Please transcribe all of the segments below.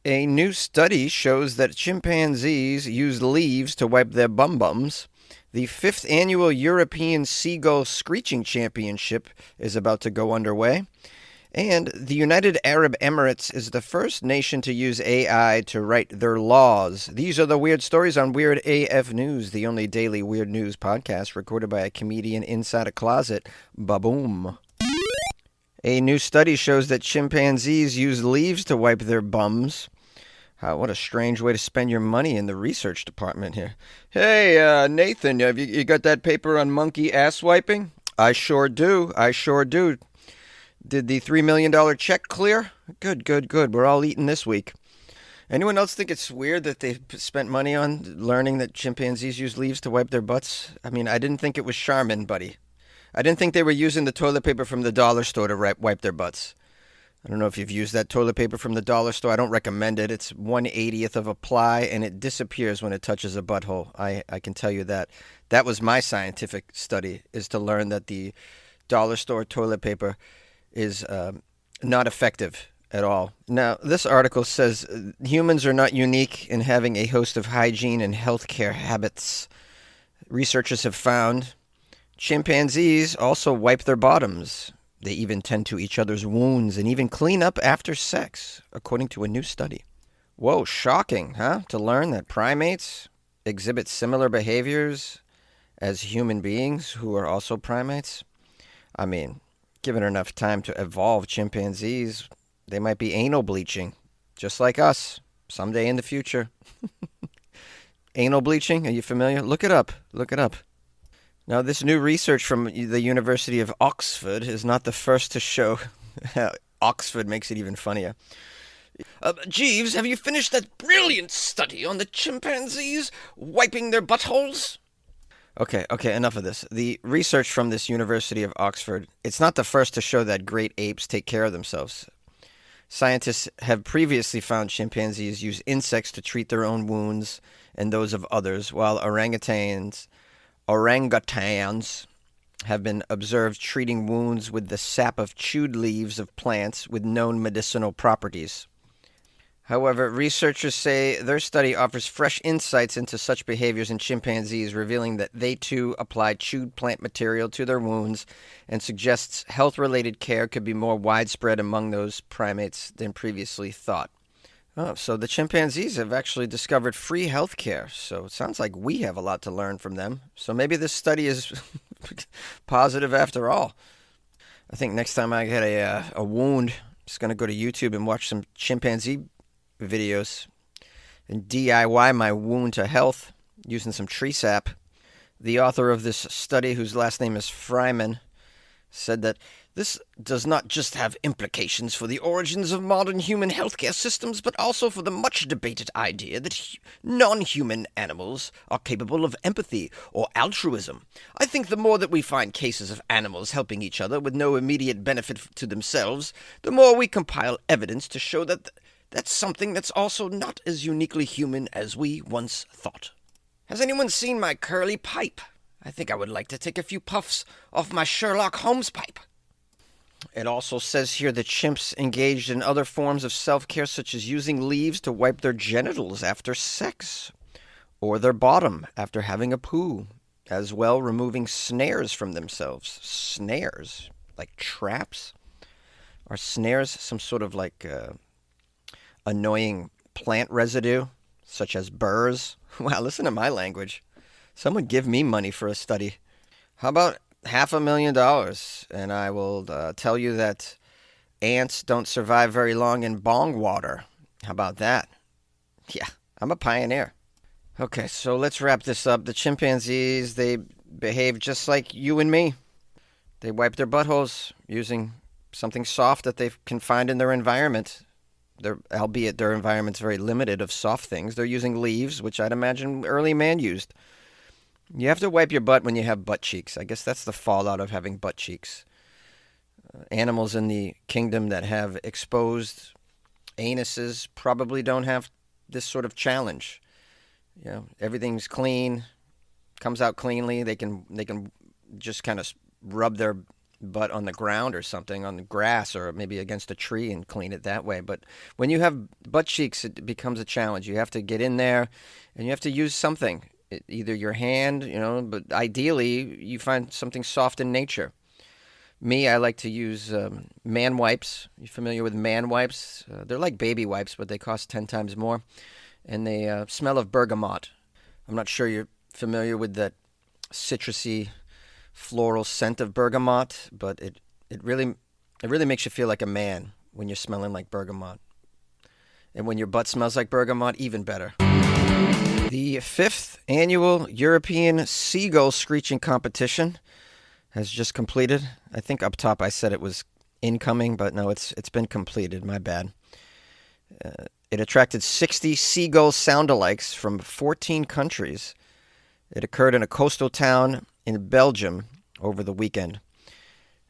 A new study shows that chimpanzees use leaves to wipe their bum-bums. The fifth annual European Seagull Screeching Championship is about to go underway. And the United Arab Emirates is the first nation to use AI to write their laws. These are the weird stories on Weird AF News, the only daily weird news podcast recorded by a comedian inside a closet. Ba-boom. A new study shows that chimpanzees use leaves to wipe their bums. What a strange way to spend your money in the research department here. Hey, Nathan, have you got that paper on monkey ass wiping? I sure do. Did the $3 million check clear? Good. We're all eating this week. Anyone else think it's weird that they spent money on learning that chimpanzees use leaves to wipe their butts? I mean, I didn't think it was Charmin, buddy. I didn't think they were using the toilet paper from the dollar store to wipe their butts. I don't know if you've used that toilet paper from the dollar store. I don't recommend it. It's 1/80th of a ply, and it disappears when it touches a butthole. I can tell you that. That was my scientific study, is to learn that the dollar store toilet paper is not effective at all. Now, this article says humans are not unique in having a host of hygiene and healthcare habits. Researchers have found chimpanzees also wipe their bottoms. They even tend to each other's wounds and even clean up after sex, according to a new study. Whoa, shocking, huh? To learn that primates exhibit similar behaviors as human beings who are also primates. I mean, given enough time to evolve, chimpanzees, they might be anal bleaching, just like us, someday in the future. Anal bleaching, are you familiar? Look it up. Now, this new research from the University of Oxford is not the first to show. Oxford makes it even funnier. Jeeves, have you finished that brilliant study on the chimpanzees wiping their buttholes? Okay, enough of this. The research from this University of Oxford, it's not the first to show that great apes take care of themselves. Scientists have previously found chimpanzees use insects to treat their own wounds and those of others, while orangutans have been observed treating wounds with the sap of chewed leaves of plants with known medicinal properties. However, researchers say their study offers fresh insights into such behaviors in chimpanzees, revealing that they too apply chewed plant material to their wounds, and suggests health-related care could be more widespread among those primates than previously thought. Oh, so the chimpanzees have actually discovered free health care. So it sounds like we have a lot to learn from them. So maybe this study is positive after all. I think next time I get a wound, I'm just going to go to YouTube and watch some chimpanzee videos and DIY my wound to health using some tree sap. The author of this study, whose last name is Fryman, said that this does not just have implications for the origins of modern human healthcare systems, but also for the much-debated idea that non-human animals are capable of empathy or altruism. I think the more that we find cases of animals helping each other with no immediate benefit to themselves, the more we compile evidence to show that that's something that's also not as uniquely human as we once thought. Has anyone seen my curly pipe? I think I would like to take a few puffs off my Sherlock Holmes pipe. It also says here that chimps engaged in other forms of self-care, such as using leaves to wipe their genitals after sex, or their bottom after having a poo, as well removing snares from themselves. Snares? Like traps? Are snares some sort of like annoying plant residue, such as burrs? Wow, listen to my language. Someone give me money for a study. How about $500,000, and I will tell you that ants don't survive very long in bong water. How about that? Yeah, I'm a pioneer. Okay, so let's wrap this up. The chimpanzees, they behave just like you and me. They wipe their buttholes using something soft that they can find in their environment. Albeit their environment's very limited of soft things. They're using leaves, which I'd imagine early man used. You have to wipe your butt when you have butt cheeks. I guess that's the fallout of having butt cheeks. Animals in the kingdom that have exposed anuses probably don't have this sort of challenge. You know, everything's clean, comes out cleanly. They can just kind of rub their butt on the ground or something, on the grass, or maybe against a tree and clean it that way. But when you have butt cheeks, it becomes a challenge. You have to get in there and you have to use something, either your hand, but ideally you find something soft in nature. Me, I like to use man wipes. You familiar with man wipes? They're like baby wipes, but they cost 10 times more. And they smell of bergamot. I'm not sure you're familiar with that citrusy floral scent of bergamot, but it really makes you feel like a man when you're smelling like bergamot. And when your butt smells like bergamot, even better. The 5th annual European Seagull Screeching Competition has just completed. I think up top I said it was incoming, but no, it's been completed. My bad. It attracted 60 seagull soundalikes from 14 countries. It occurred in a coastal town in Belgium over the weekend.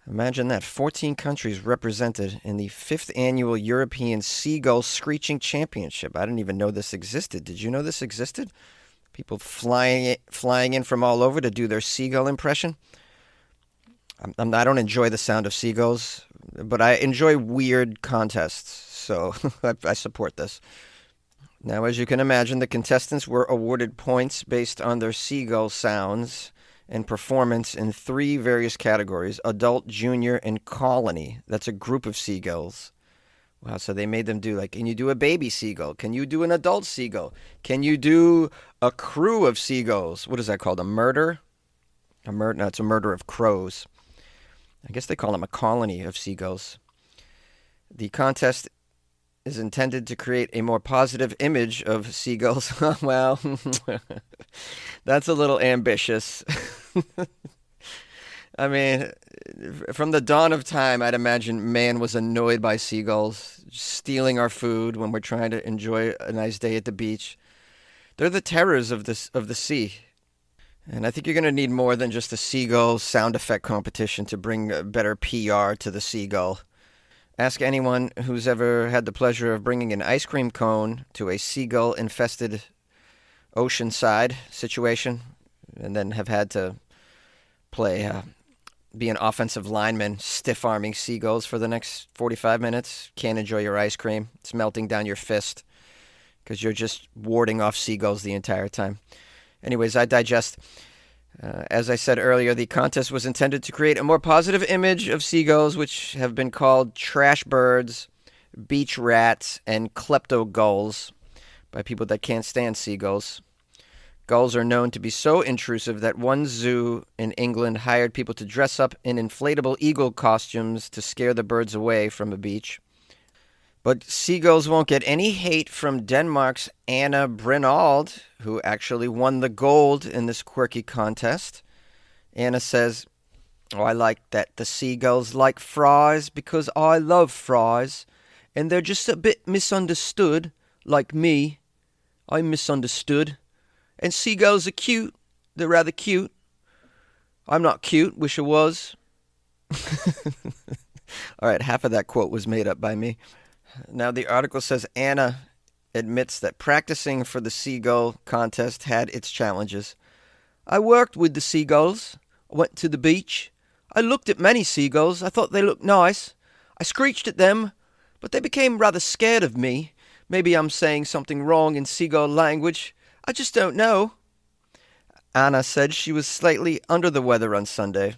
Imagine that, 14 countries represented in the 5th annual European Seagull Screeching Championship. I didn't even know this existed. Did you know this existed? People flying in from all over to do their seagull impression. I don't enjoy the sound of seagulls, but I enjoy weird contests, so I support this. Now, as you can imagine, the contestants were awarded points based on their seagull sounds and performance in 3 various categories: adult, junior, and colony. That's a group of seagulls. Wow, so they made them do, like, can you do a baby seagull? Can you do an adult seagull? Can you do a crew of seagulls? What is that called, a murder? No, it's a murder of crows. I guess they call them a colony of seagulls. The contest is intended to create a more positive image of seagulls. Well, that's a little ambitious. I mean, from the dawn of time, I'd imagine man was annoyed by seagulls stealing our food when we're trying to enjoy a nice day at the beach. They're the terrors of the sea. And I think you're going to need more than just a seagull sound effect competition to bring better PR to the seagull. Ask anyone who's ever had the pleasure of bringing an ice cream cone to a seagull-infested oceanside situation and then have had to be an offensive lineman stiff-arming seagulls for the next 45 minutes. Can't enjoy your ice cream. It's melting down your fist because you're just warding off seagulls the entire time. Anyways, I digest. As I said earlier, the contest was intended to create a more positive image of seagulls, which have been called trash birds, beach rats, and klepto gulls by people that can't stand seagulls. Gulls are known to be so intrusive that one zoo in England hired people to dress up in inflatable eagle costumes to scare the birds away from a beach. But seagulls won't get any hate from Denmark's Anna Brinald, who actually won the gold in this quirky contest. Anna says, I like that the seagulls like fries because I love fries, and they're just a bit misunderstood, like me. I'm misunderstood. And seagulls are cute. They're rather cute. I'm not cute, wish I was. All right, half of that quote was made up by me. Now, the article says Anna admits that practicing for the seagull contest had its challenges. I worked with the seagulls. I went to the beach. I looked at many seagulls. I thought they looked nice. I screeched at them, but they became rather scared of me. Maybe I'm saying something wrong in seagull language. I just don't know. Anna said she was slightly under the weather on Sunday.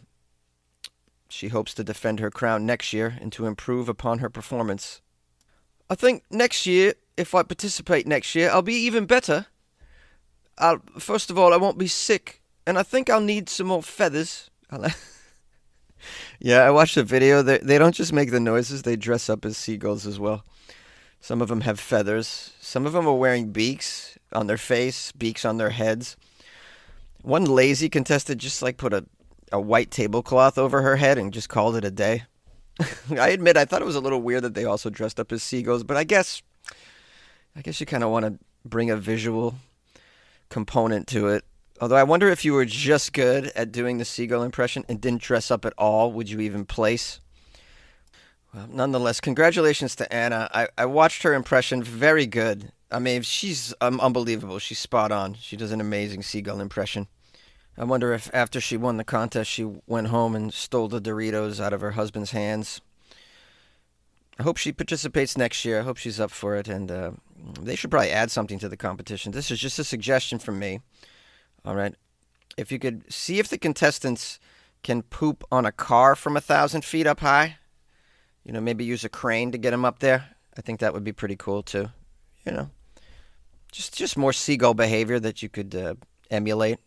She hopes to defend her crown next year and to improve upon her performance. I think next year, if I participate next year, I'll be even better. First of all, I won't be sick, and I think I'll need some more feathers. Yeah, I watched the video. They don't just make the noises, they dress up as seagulls as well. Some of them have feathers. Some of them are wearing beaks on their face, beaks on their heads. One lazy contestant just put a white tablecloth over her head and just called it a day. I admit I thought it was a little weird that they also dressed up as seagulls, but I guess you kind of want to bring a visual component to it. Although I wonder if you were just good at doing the seagull impression and didn't dress up at all, would you even place? Well, nonetheless, congratulations to Anna. I watched her impression, very good. I mean, she's unbelievable. She's spot on. She does an amazing seagull impression. I wonder if after she won the contest, she went home and stole the Doritos out of her husband's hands. I hope she participates next year. I hope she's up for it, and they should probably add something to the competition. This is just a suggestion from me. All right. If you could see if the contestants can poop on a car from 1,000 feet up high, maybe use a crane to get them up there. I think that would be pretty cool too. You know, just more seagull behavior that you could emulate.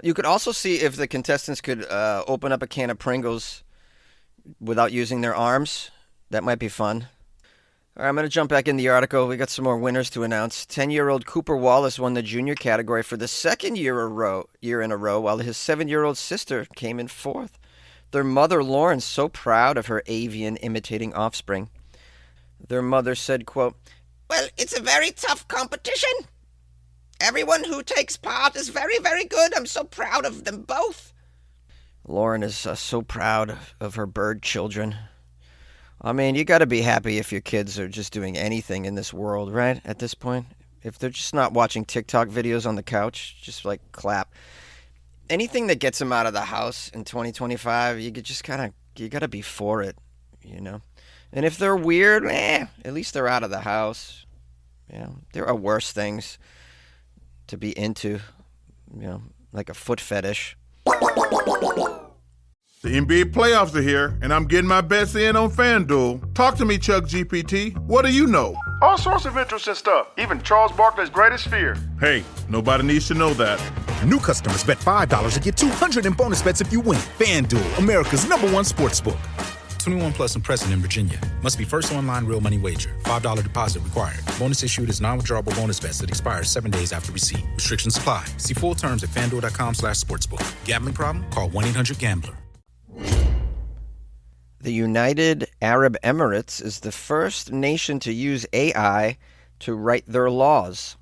You could also see if the contestants could open up a can of Pringles without using their arms. That might be fun. All right, I'm going to jump back in the article. We got some more winners to announce. 10-year-old Cooper Wallace won the junior category for the second year in a row, while his 7-year-old sister came in fourth. Their mother, Lauren's so proud of her avian imitating offspring. Their mother said, quote, "Well, it's a very tough competition. Everyone who takes part is very, very good. I'm so proud of them both." Lauren is so proud of her bird children. I mean, you got to be happy if your kids are just doing anything in this world, right? At this point, if they're just not watching TikTok videos on the couch, just like clap. Anything that gets them out of the house in 2025, you got to be for it, And if they're weird, at least they're out of the house. There are worse things to be into, like a foot fetish. The NBA playoffs are here, and I'm getting my bets in on FanDuel. Talk to me, Chuck GPT. What do you know? All sorts of interesting stuff, even Charles Barkley's greatest fear. Hey, nobody needs to know that. New customers bet $5 to get $200 in bonus bets if you win. FanDuel, America's #1 sportsbook. 21 plus and present in Virginia. Must be first online real money wager. $5 deposit required. Bonus issued is non-withdrawable bonus bets that expire 7 days after receipt. Restrictions apply. See full terms at FanDuel.com/sportsbook. Gambling problem? Call 1-800-GAMBLER. The United Arab Emirates is the first nation to use AI to write their laws.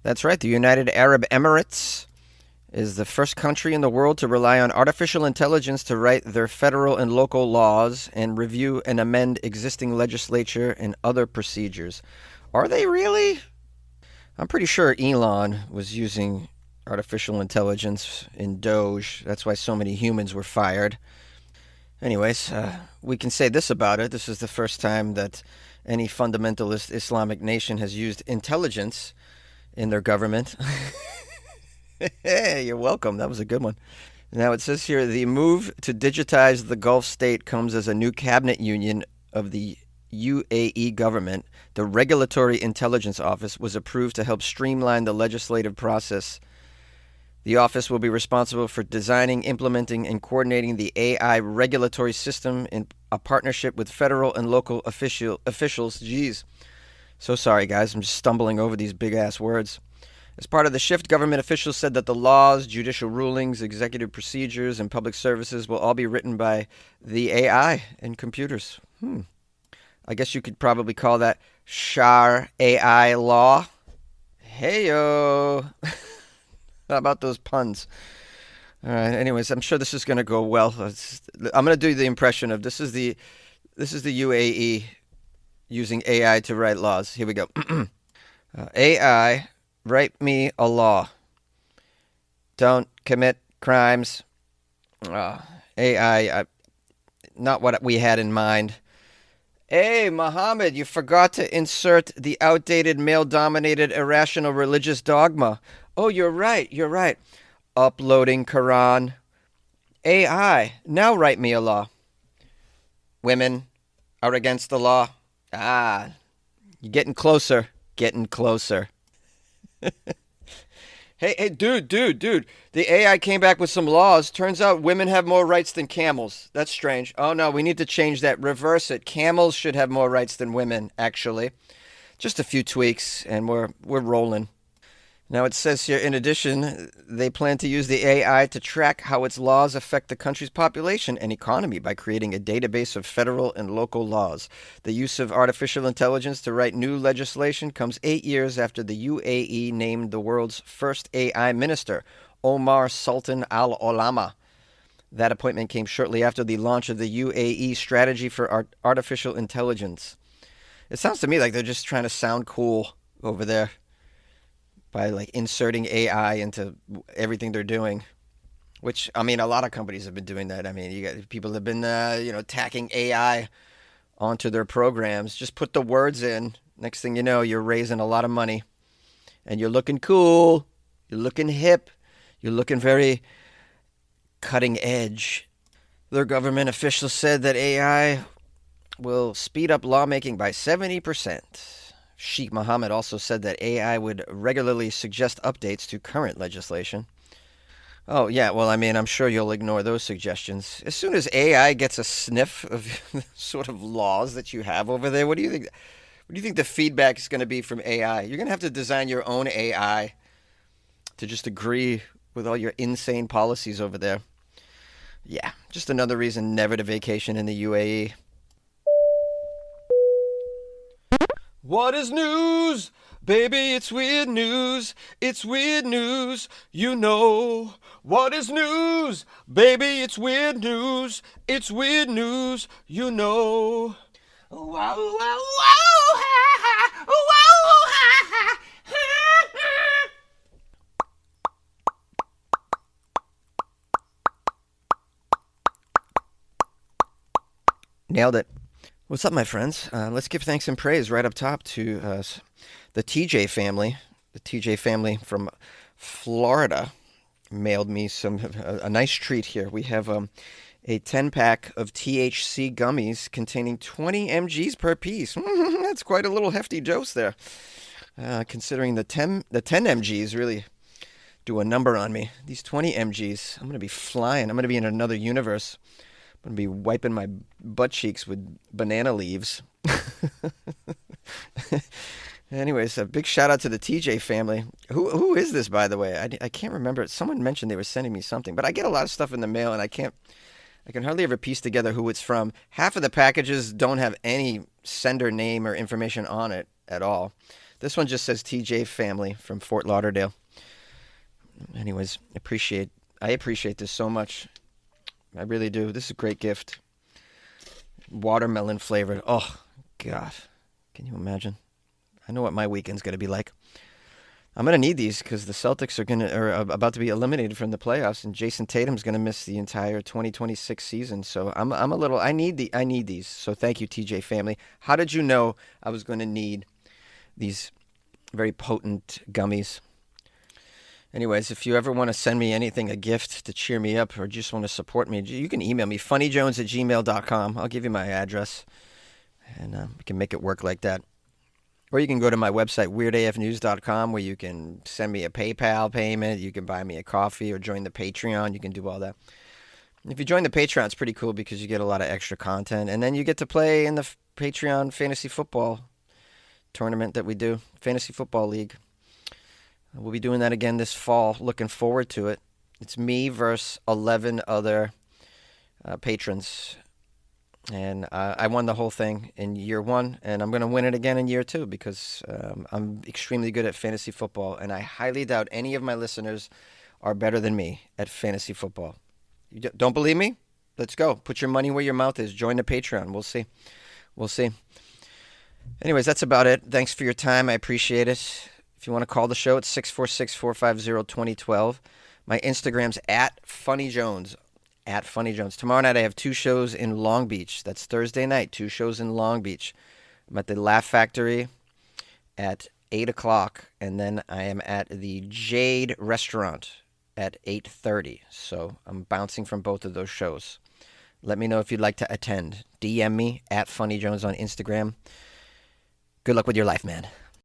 That's right, the United Arab Emirates is the first country in the world to rely on artificial intelligence to write their federal and local laws and review and amend existing legislature and other procedures. Are they really? I'm pretty sure Elon was using artificial intelligence in Doge. That's why so many humans were fired. Anyways, we can say this about it. This is the first time that any fundamentalist Islamic nation has used intelligence in their government. Hey, you're welcome. That was a good one. Now it says here, the move to digitize the Gulf state comes as a new cabinet union of the UAE government. The Regulatory Intelligence Office was approved to help streamline the legislative process. The office will be responsible for designing, implementing, and coordinating the AI regulatory system in a partnership with federal and local officials. Geez. So sorry, guys. I'm just stumbling over these big-ass words. As part of the shift, government officials said that the laws, judicial rulings, executive procedures, and public services will all be written by the AI and computers. I guess you could probably call that Shar AI law. Hey-yo. How about those puns? All right. Anyways, I'm sure this is going to go well. I'm going to do the impression of this is the UAE using AI to write laws. Here we go. AI, write me a law. Don't commit crimes. AI, not what we had in mind. Hey, Muhammad, you forgot to insert the outdated male-dominated irrational religious dogma. Oh, you're right. Uploading Quran. AI, now write me a law. Women are against the law. You're getting closer. Hey, dude. The AI came back with some laws. Turns out women have more rights than camels. That's strange. Oh, no, we need to change that. Reverse it. Camels should have more rights than women, actually. Just a few tweaks, and we're rolling. Now, it says here, in addition, they plan to use the AI to track how its laws affect the country's population and economy by creating a database of federal and local laws. The use of artificial intelligence to write new legislation comes 8 years after the UAE named the world's first AI minister, Omar Sultan Al Olama. That appointment came shortly after the launch of the UAE strategy for artificial intelligence. It sounds to me like they're just trying to sound cool over there by inserting AI into everything they're doing. Which, I mean, a lot of companies have been doing that. I mean, you got people have been, tacking AI onto their programs. Just put the words in. Next thing you know, you're raising a lot of money, and you're looking cool. You're looking hip. You're looking very cutting edge. Their government officials said that AI will speed up lawmaking by 70%. Sheikh Mohammed also said that AI would regularly suggest updates to current legislation. Oh, yeah, well, I mean, I'm sure you'll ignore those suggestions. As soon as AI gets a sniff of the sort of laws that you have over there, what do you think? What do you think the feedback is going to be from AI? You're going to have to design your own AI to just agree with all your insane policies over there. Yeah, just another reason never to vacation in the UAE. What is news? Baby, it's weird news. It's weird news. You know. What is news? Baby, it's weird news. It's weird news. You know. Wow, wow, wow, ha, ha, wow, ha, ha, ha. Nailed it. What's up, my friends? Let's give thanks and praise right up top to the TJ family. The TJ family from Florida mailed me a nice treat here. We have a 10-pack of THC gummies containing 20 mgs per piece. That's quite a little hefty dose there. Considering the 10 mgs really do a number on me. These 20 mgs, I'm going to be flying. I'm going to be in another universe. I'm going to be wiping my butt cheeks with banana leaves. Anyways, a big shout out to the TJ family. Who is this, by the way? I can't remember. Someone mentioned they were sending me something, but I get a lot of stuff in the mail, and I can hardly ever piece together who it's from. Half of the packages don't have any sender name or information on it at all. This one just says TJ family from Fort Lauderdale. Anyways, I appreciate this so much. I really do. This is a great gift. Watermelon flavored. Oh, God. Can you imagine? I know what my weekend's going to be like. I'm going to need these because the Celtics are about to be eliminated from the playoffs, and Jason Tatum's going to miss the entire 2026 season. So I need these. So thank you, TJ family. How did you know I was going to need these very potent gummies? Anyways, if you ever want to send me anything, a gift to cheer me up, or just want to support me, you can email me, funnyjones@gmail.com. I'll give you my address, and we can make it work like that. Or you can go to my website, weirdafnews.com, where you can send me a PayPal payment, you can buy me a coffee, or join the Patreon. You can do all that. If you join the Patreon, it's pretty cool because you get a lot of extra content, and then you get to play in the Patreon fantasy football tournament that we do, Fantasy Football League. We'll be doing that again this fall. Looking forward to it. It's me versus 11 other patrons. And I won the whole thing in year one, and I'm going to win it again in year two because I'm extremely good at fantasy football, and I highly doubt any of my listeners are better than me at fantasy football. You don't believe me? Let's go. Put your money where your mouth is. Join the Patreon. We'll see. We'll see. Anyways, that's about it. Thanks for your time. I appreciate it. If you want to call the show, it's 646-450-2012. My Instagram's @FunnyJones. @FunnyJones. Tomorrow night I have 2 shows in Long Beach. That's Thursday night. 2 shows in Long Beach. I'm at the Laugh Factory at 8 o'clock. And then I am at the Jade Restaurant at 8:30. So I'm bouncing from both of those shows. Let me know if you'd like to attend. DM me @FunnyJones on Instagram. Good luck with your life, man.